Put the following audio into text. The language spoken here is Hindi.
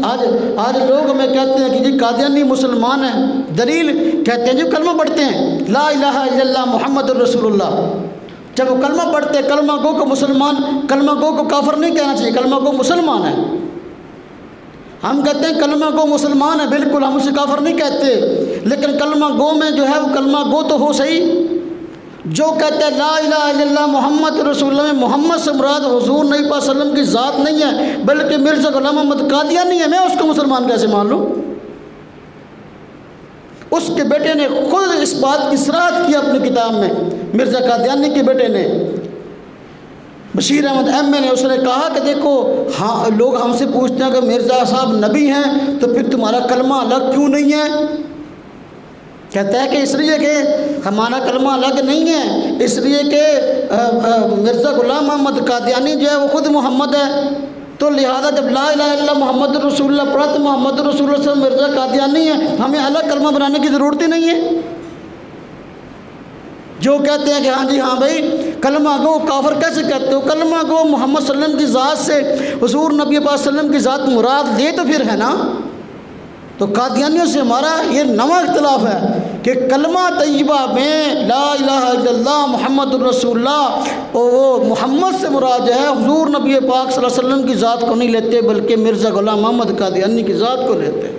आज आज लोग हमें कहते हैं कि जी कादियानी मुसलमान हैं, दलील कहते हैं जी कलमा पढ़ते हैं ला इलाहा इल्लल्लाह मुहम्मदुर रसूलुल्लाह। जब वो कलमा पढ़ते हैं, कलमा गो को मुसलमान, कलमा गो को काफिर नहीं कहना चाहिए, कलमा गो मुसलमान है। हम कहते हैं कलमा गो मुसलमान है, बिल्कुल हम उसे काफिर नहीं कहते, लेकिन कलमा गो में जो है वो कलमा गो तो हो सही। जो कहते हैं ला इलाहा इल्लल्लाह मुहम्मद रसूलुल्लाह में मोहम्मद से मुराद हुजूर नबी पाक सल्लल्लाहु अलैहि वसल्लम की ज़ात नहीं है, बल्कि मिर्ज़ा ग़ुलाम अहमद कादियानी है, मैं उसको मुसलमान कैसे मान लूँ? उसके बेटे ने खुद इस बात की सराहत की अपनी किताब में, मिर्ज़ा कादियानी के बेटे ने, बशीर अहमद एम.ए. ने, उसने कहा कि देखो हाँ लोग हमसे पूछते हैं कि मिर्ज़ा साहब नबी हैं तो फिर तुम्हारा कलमा अलग क्यों नहीं है? कहता है कि इसलिए कि हमारा कलमा अलग नहीं है, इसलिए कि मिर्ज़ा ग़ुलाम अहमद कादियानी जो है वो ख़ुद मोहम्मद है, तो लिहाजा जब ला इलाहा इल्लल्लाह मुहम्मद रसूलुल्लाह पढ़ा तो मोहम्मद रसूलुल्लाह मिर्ज़ा कादियानी है, हमें अलग कलमा बनाने की ज़रूरत ही नहीं है। जो कहते हैं कि हाँ जी हाँ भाई कलमा गो काफिर कैसे कहते हो? कलमा गो मोहम्मद सल्लल्लाहु अलैहि वसल्लम की ज़ात से हुजूर नबी पाक सल्लल्लाहु अलैहि वसल्लम की ज़ात मुराद ले तो फिर है ना। तो कादियानियों से हमारा ये नवा इख्तिलाफ है कि कलमा तय्यबा में ला इलाहा इल्लल्लाह मुहम्मदुर रसूलुल्लाह और वो मोहम्मद से मुराद है हुजूर नबी पाक सल्लल्लाहु अलैहि वसल्लम की ज़ात को नहीं लेते, बल्कि मिर्ज़ा ग़ुलाम अहमद कादियानी की ज़ात को लेते।